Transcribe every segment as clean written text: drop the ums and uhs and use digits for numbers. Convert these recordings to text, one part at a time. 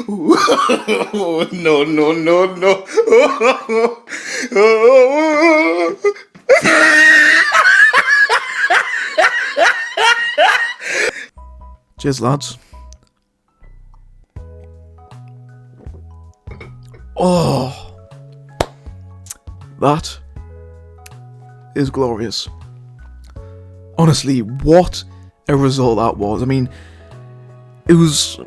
No, no, no, no. Cheers, lads. Oh, that is glorious. Honestly, what a result that was. I mean, it was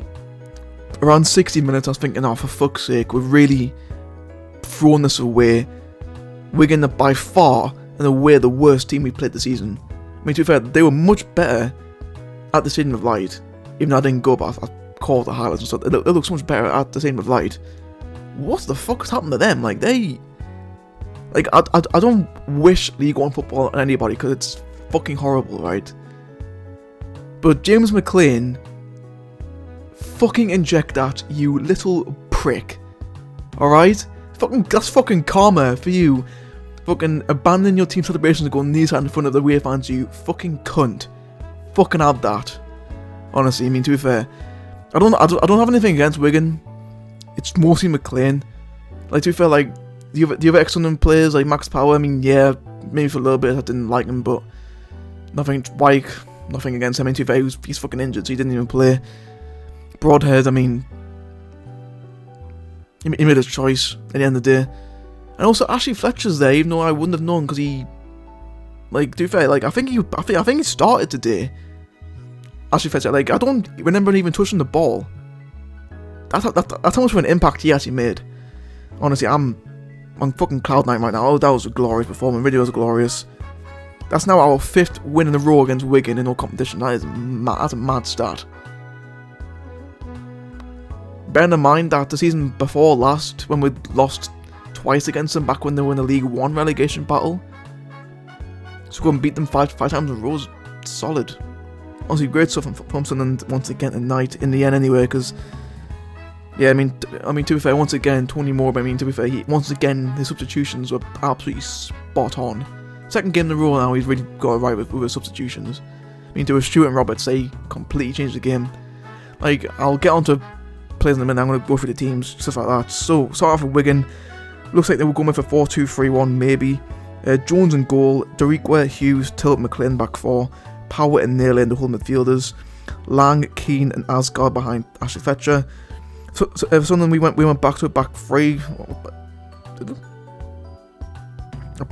around 60 minutes. I was thinking, oh, for fuck's sake, we've really thrown this away. Wigan are by far and away the worst team we played this season. I mean, to be fair, they were much better at the Stadium of Light. Even though I didn't go, but I caught the highlights and stuff. It looks much better at the Stadium of Light. What the fuck has happened to them? Like, I don't wish League One football on anybody because it's fucking horrible, right? But James McClean, fucking inject that, you little prick. Alright? That's fucking karma for you. Fucking abandoning your team celebrations and going knees out in front of the away fans, you fucking cunt. Fucking have that. Honestly, I mean, to be fair, I don't have anything against Wigan. It's mostly McClean. Like, to be fair, like, the other excellent players, like Max Power, I mean, yeah, maybe for a little bit I didn't like him, but nothing against him. I mean, to be fair, he's fucking injured, so he didn't even play. Broadhead, I mean, he made his choice at the end of the day. And also, Ashley Fletcher's there, even though I wouldn't have known, because he, like, to be fair, like, I think he started today. Ashley Fletcher, like, I don't remember him even touching the ball. That's how much of an impact he actually made. Honestly, I'm on fucking cloud nine right now. Oh, that was a glorious performance. Really was glorious. That's now our 5th win in a row against Wigan in all competition. That's a mad start. Bearing in mind that the season before last, when we lost twice against them, back when they were in the League One relegation battle, so go and beat them five times in a row is solid. Honestly, great stuff from Sunderland once again tonight. In the end, anyway, because yeah, I mean, to be fair, once again, Tony Moore. I mean, to be fair, once again, his substitutions were absolutely spot on. Second game in a row now, he's really got it right with his substitutions. I mean, to Stuart and Roberts, they completely changed the game. Like, I'll get onto players in a minute. I'm going to go through the teams, stuff like that. So, start off with Wigan. Looks like they were going with a 4-2-3-1, maybe. Jones in goal, Dariqua, Hughes, Tillett, McClean back 4, Power and Naylor in the whole midfielders, Lang, Keane and Asgard behind Ashley Fletcher. So something we went back to a back 3.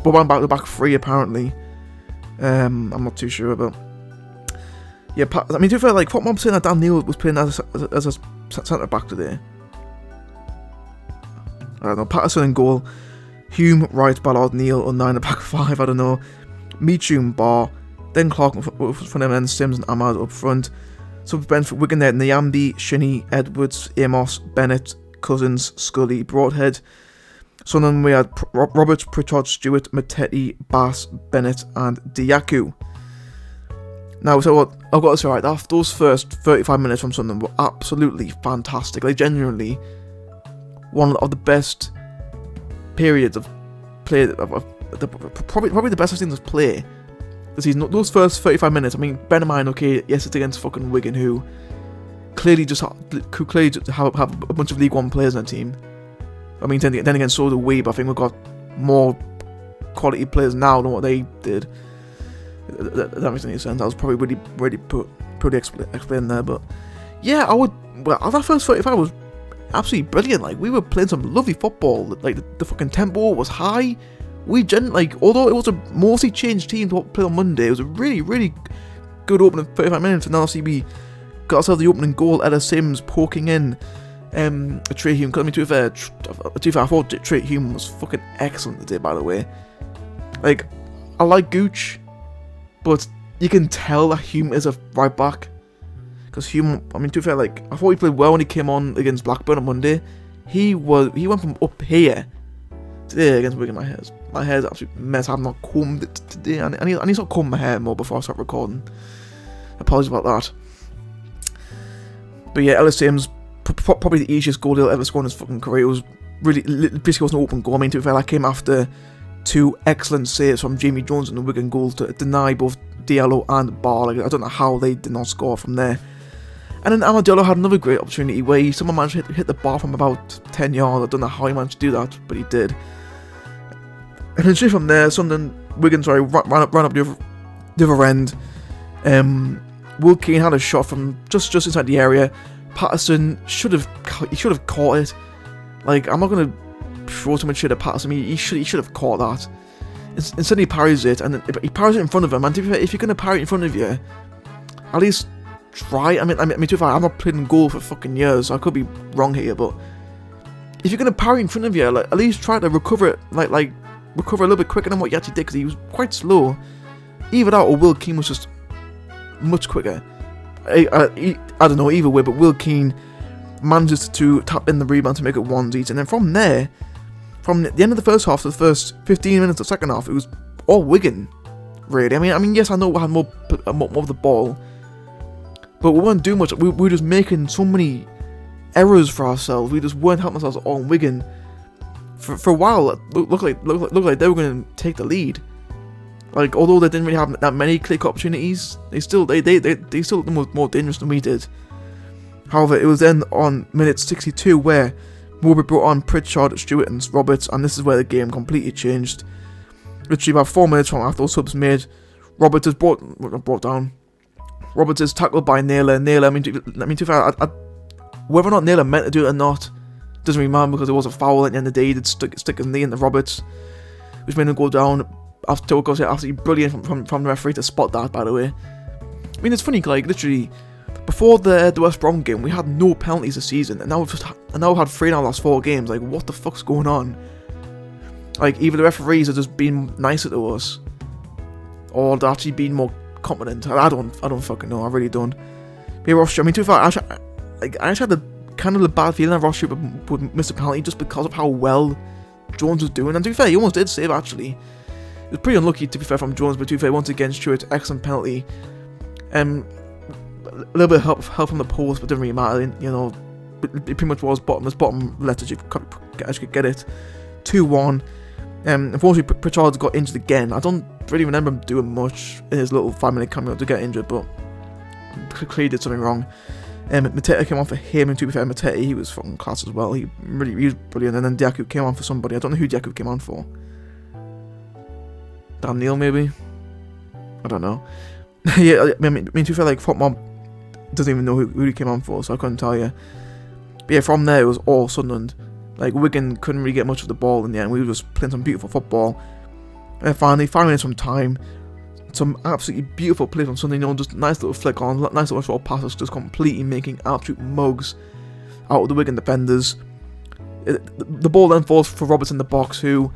We went back to back 3 apparently. I'm not too sure, but yeah. I mean, to be fair, like, what I'm saying that Dan Neil was playing as a centre back today. I don't know. Patterson in goal, Hume, Wright, Ballard, Neil, or 9 at back 5. I don't know. Meachum, Barr, then Clark for them, and Sims and Ahmad up front. So Ben for Wigan there, Nyambi, Shinnie, Edwards, Amos, Bennett, Cousins, Scully, Broadhead. So then we had Roberts, Pritchard, Stewart, Mattetti, Bass, Bennett, and Diaku. Now, so what I've got to say, right, those first 35 minutes from Sunderland were absolutely fantastic. Like, genuinely, one of the best periods of play, probably the best I've seen us play this season. Those first 35 minutes, I mean, bear in mind, okay, yes, it's against fucking Wigan, who clearly just have a bunch of League One players on the team. I mean, then again, so do we, but I think we've got more quality players now than what they did. That makes any sense. I was probably really pretty explained there, but yeah, that first 35 was absolutely brilliant. Like, we were playing some lovely football. Like, the fucking tempo was high. Although it was a mostly changed team to play on Monday, it was a really good opening 35 minutes, and obviously we got ourselves the opening goal. Ella Sims poking in Trey Hume. Because, I mean, to be fair, I thought Trey Hume was fucking excellent today, by the way. Like, I like Gooch, but you can tell that Hume is a right back. Because Hume, I mean, to be fair, like, I thought he played well when he came on against Blackburn on Monday. He went from up here today against Wigan. My hair's absolute mess. I've not combed it today. I need to start combing my hair more before I start recording. Apologies about that. But yeah, Ellis Sims, probably the easiest goal he'll ever score in his fucking career. It was basically was an open goal. I mean, to be fair, that came after 2 excellent saves from Jamie Jones in the Wigan goal to deny both Diallo and Barr. Like, I don't know how they did not score from there. And then Amadillo had another great opportunity where someone managed to hit the bar from about 10 yards. I don't know how he managed to do that, but he did. And then straight from there, Wigan ran up the other end. Will Keane had a shot from just inside the area. Patterson should have caught it. Like, I'm not gonna throw too much shit at Patterson. He should have caught that. Instead he parries it, and he parries it in front of him. And if you're gonna parry it in front of you, at least try. I mean, to be fair, I've not played in goal for fucking years, so I could be wrong here. But if you're gonna parry in front of you, like, at least try to recover it, like recover a little bit quicker than what he actually did, because he was quite slow. Either that or Will Keane was just much quicker. I don't know, either way, but Will Keane manages to tap in the rebound to make it 1-0, and then from there, from the end of the first half to the first 15 minutes of the second half, it was all Wigan, really. I mean, yes, I know we had more of the ball, but we weren't doing much. We were just making so many errors for ourselves. We just weren't helping ourselves on Wigan. For a while, it looked like they were going to take the lead. Like, although they didn't really have that many click opportunities, they still looked more dangerous than we did. However, it was then on minute 62 where Mowbray brought on Pritchard, Stewart and Roberts, and this is where the game completely changed. Literally about 4 minutes from after those subs made, Roberts is brought down. Roberts is tackled by Naylor. I mean, to be fair, whether or not Naylor meant to do it or not, doesn't really matter, because it was a foul at the end of the day. He did stick his knee into Roberts, which made him go down. Absolutely brilliant from the referee to spot that, by the way. I mean, it's funny, like, literally, before the West Brom game, we had no penalties this season, and now we've had 3 in our last 4 games. Like, what the fuck's going on? Like, either the referees are just being nicer to us, or they're actually being more competent. I don't fucking know. I really don't. But yeah, Ross Stewart, I mean, to be fair, I actually had the bad feeling that Ross Stewart would miss a penalty just because of how well Jones was doing. And to be fair, he almost did save, actually. It was pretty unlucky, to be fair, from Jones, but to be fair, once again, Stewart, excellent penalty. A little bit of help from the post, but didn't really matter. You know, it pretty much was bottom left as you could get it. 2-1. Unfortunately, Pritchard got injured again. I don't really remember him doing much in his little 5-minute cameo to get injured, but clearly did something wrong. Mateta came on for him, and to be fair, Mateta, he was fucking class as well. He was brilliant. And then Diaku came on for somebody. I don't know who Diaku came on for. Dan Neil, maybe? I don't know. Yeah, I mean, to be fair, like, Footmob doesn't even know who he came on for, so I couldn't tell you. But yeah, from there, it was all Sunderland. Like, Wigan couldn't really get much of the ball in the end. We were just playing some beautiful football. And finally, 5 minutes from time, some absolutely beautiful play from Sunderland, you know, just a nice little flick on, nice little short passes, just completely making absolute mugs out of the Wigan defenders. The ball then falls for Roberts in the box, who,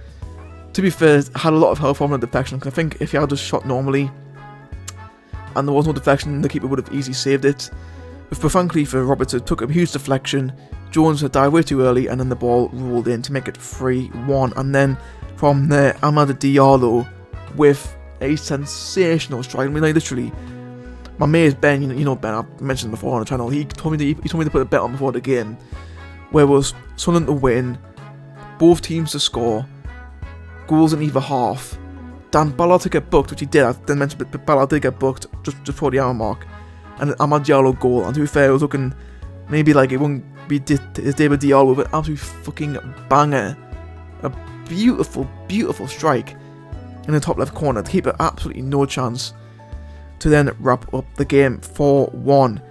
to be fair, had a lot of help from the deflection, because I think if he had just shot normally and there was no deflection, the keeper would have easily saved it. But frankly, for Roberts, it took a huge deflection. Jones had dived way too early, and then the ball rolled in to make it 3-1. And then from there, Amad Diallo with a sensational strike. I mean, like, literally, my mate Ben, you know Ben, I've mentioned before on the channel. He told me to put a bet on before the game, where it was Sunderland to win, both teams to score, goals in either half. Dan Ballard to get booked, which he did. I didn't mention, but Ballard did get booked just before the hour mark, and an Amad Diallo goal. And to be fair, it was looking maybe like it wouldn't be David Diallo with an absolute fucking banger, a beautiful, beautiful strike in the top left corner. The keeper absolutely no chance to then wrap up the game 4-1.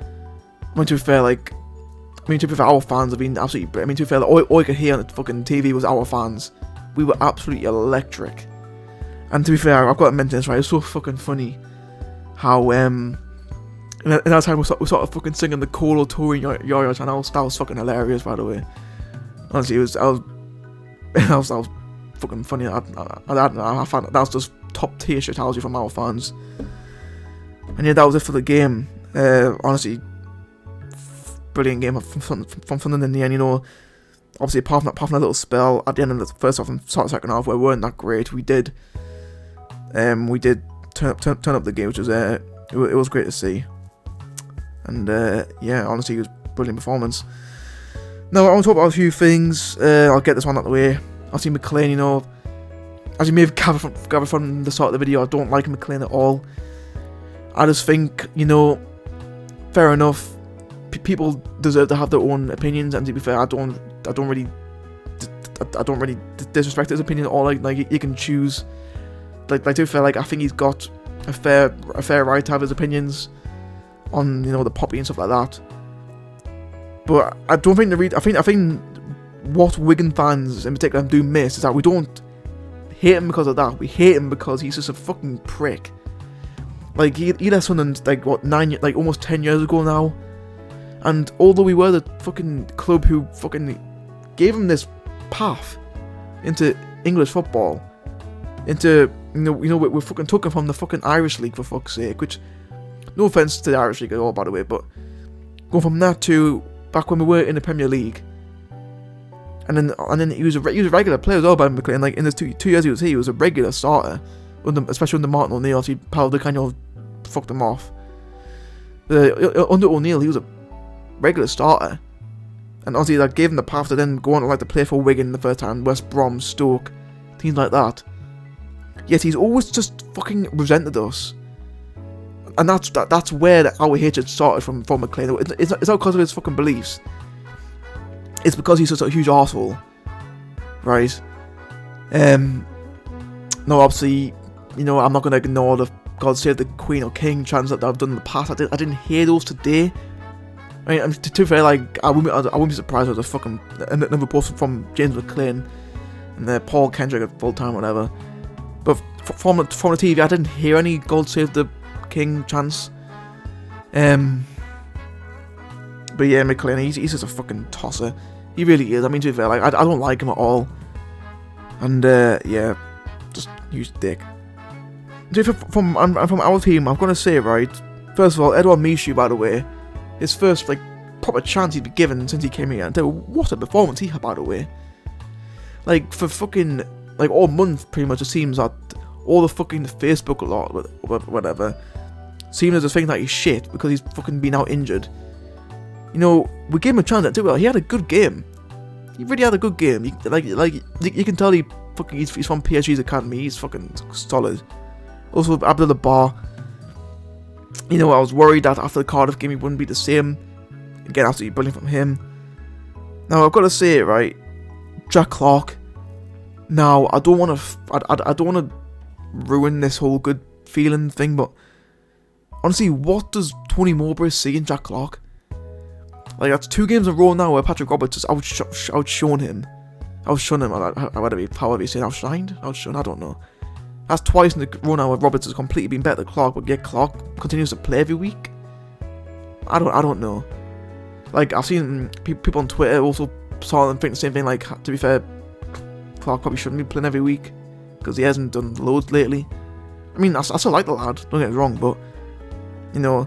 I mean, to be fair, our fans have been absolutely. I mean, to be fair, all you could hear on the fucking TV was our fans. We were absolutely electric. And to be fair, I've got to mention this, right? It's so fucking funny how in that time we sort of fucking singing the Colo touring Yo-Yos, and that was fucking hilarious, by the way. Honestly, that was fucking funny. I found that was just top tier shitality from our fans. And yeah, that was it for the game. Honestly, brilliant game from Sunderland in the end. You know, obviously apart from that little spell at the end of the first half and start of the second half where we weren't that great, we did turn up the game, which was it was great to see. And yeah, honestly, it was a brilliant performance. Now I want to talk about a few things. I'll get this one out of the way. Obviously, McClean, you know, as you may have gathered from the start of the video, I don't like McClean at all. I just think, you know, fair enough, people deserve to have their own opinions, and to be fair, I don't really disrespect his opinion at all. Like he can choose. Like to be fair, like I think he's got a fair right to have his opinions on, you know, the poppy and stuff like that. But I don't think I think what Wigan fans in particular do miss is that we don't hate him because of that. We hate him because he's just a fucking prick. Like he left Sunderland like what almost 10 years ago now, and although we were the fucking club who fucking gave him this path into English football, into we fucking took him from the fucking Irish League, for fuck's sake. Which, no offense to the Irish League at all, by the way, but going from that to back when we were in the Premier League, and then he was a regular player as well by McClean. Like in the two years he was here, he was a regular starter, especially under Martin O'Neill. He probably kind of fucked him off. Under O'Neill, he was a regular starter, and obviously that gave him the path to then go on to like to play for Wigan the first time, West Brom, Stoke, teams like that. Yet he's always just fucking resented us, and that's where our hatred started from McClean. It's not because of his fucking beliefs. It's because he's such a huge arsehole, right? No, obviously, you know, I'm not gonna ignore the God Save the Queen or King chants that I've done in the past. I didn't hear those today. I mean, to be fair, like I wouldn't be surprised if there's a fucking another post from James McClean and Paul Kendrick at full time, whatever. But from the TV, I didn't hear any God Save the King chants. But yeah, McClean, he's just a fucking tosser. He really is. I mean, to be fair, like I don't like him at all. And yeah, just huge dick. From our team, I'm gonna say, right, first of all, Edouard Michu, by the way, his first like proper chance he'd be given since he came here. And what a performance he had, by the way. Like for fucking like all month, pretty much it seems that all the fucking Facebook a lot, whatever, seems to think that he's shit because he's fucking been out injured. You know, we gave him a chance to do well. He had a good game. He really had a good game. You can tell he's from PSG's academy. He's fucking solid. Also, Abdullah Bar. You know, I was worried that after the Cardiff game he wouldn't be the same. Again, absolutely brilliant from him. Now I've got to say it, right, Jack Clarke. Now I don't want to ruin this whole good feeling thing, but honestly, what does Tony Mowbray see in Jack Clarke? Like, that's 2 games in a row now where Patrick Roberts has outshone him. However you say outshined? Outshone, I don't know. That's twice in a row now where Roberts has completely been better than Clarke, but yet Clarke continues to play every week. I don't know. Like, I've seen people on Twitter also saw them think the same thing. Like, to be fair, Clarke probably shouldn't be playing every week because he hasn't done loads lately. I mean, I still like the lad, don't get me wrong, but you know,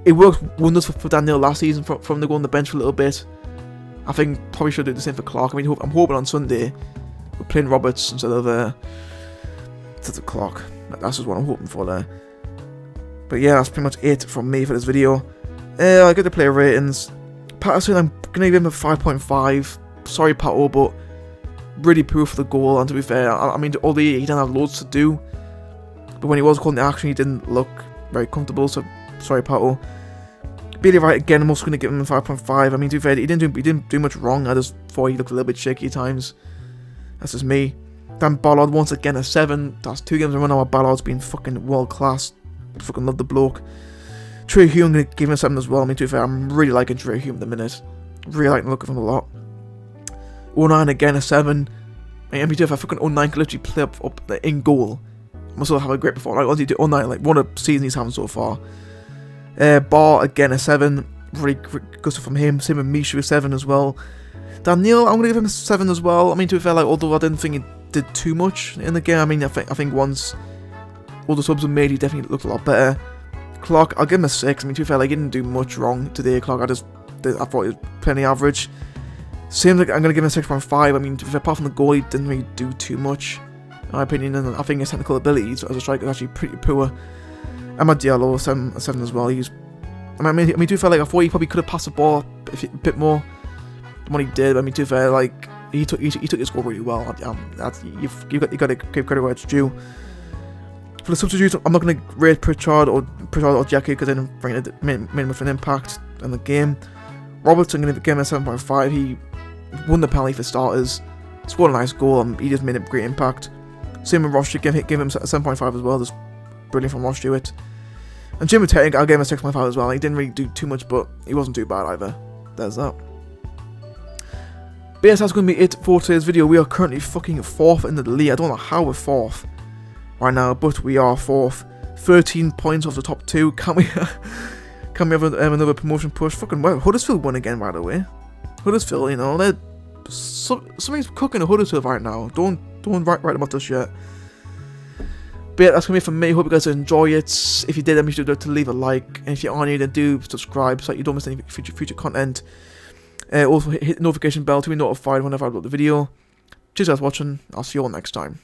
it worked wonders for Daniel last season from them to go on the bench for a little bit. I think probably should do the same for Clarke. I mean, I'm hoping on Sunday we're playing Roberts instead of Clarke. That's just what I'm hoping for there. But yeah, that's pretty much it from me for this video. I get the player ratings. Patterson, I'm gonna give him a 5.5. Sorry, Pato, but really poor for the goal. And to be fair, I mean, although he didn't have loads to do, but when he was caught in the action, he didn't look very comfortable. So sorry, Pato. Bailey Wright again, I'm also gonna give him a 5.5. I mean, to be fair, he didn't do much wrong. I just thought he looked a little bit shaky at times. That's just me. Dan Ballard once again a 7. That's 2 games in a row now where Ballard's been fucking world class. I fucking love the bloke. Trey Hume, I'm gonna give him a 7 as well. I mean, to be fair, I'm really liking Trey Hume at the minute. Really liking the look of him a lot. 09 again a 7. I mean, to be fair, fucking 09 can literally play up in goal. Must also have a great performance. Like, honestly, 09, like one of the seasons he's having so far. Bar again a 7. Really good stuff from him. Same with Michu a 7 as well. Daniel, I'm gonna give him a 7 as well. I mean, to be fair, like although I didn't think he did too much in the game. I mean, I think once all the subs were made, he definitely looked a lot better. Clarke, I'll give him a 6. I mean, to be fair, like he didn't do much wrong today. Clarke, I thought he was plenty average. Seems like I'm gonna give him a 6.5. I mean, to be fair, apart from the goal, he didn't really do too much, in my opinion. And I think his technical abilities as a striker is actually pretty poor. Amad Diallo, a 7 as well. I mean, to be fair, like I thought he probably could have passed the ball a bit more than what he did. I mean, to be fair, like he took his goal really well. You've got to give credit where it's due. For the substitutes, I'm not going to rate Pritchard or pretty sure Jackie because they didn't bring it, made much of an impact in the game. Robertson gave him a 7.5. He won the penalty for starters, scored a nice goal, and he just made a great impact. Same with Ross Stewart, gave him a 7.5 as well. Just brilliant from Ross Stewart. And Jim Matete, I gave him a 6.5 as well. He didn't really do too much, but he wasn't too bad either. There's that. But yes, that's going to be it for today's video. We are currently fucking 4th in the league. I don't know how we're 4th right now, but we are 4th. 13 points off the top 2. Can we have another promotion push? Fucking well, Huddersfield won again, by the way. Huddersfield, you know, something's cooking at Huddersfield right now. Don't write about this yet. But yeah, that's going to be it from me. Hope you guys enjoy it. If you did, then make sure to leave a like. And if you are new, then do subscribe so that you don't miss any future content. Also, hit the notification bell to be notified whenever I upload the video. Cheers guys for watching. I'll see you all next time.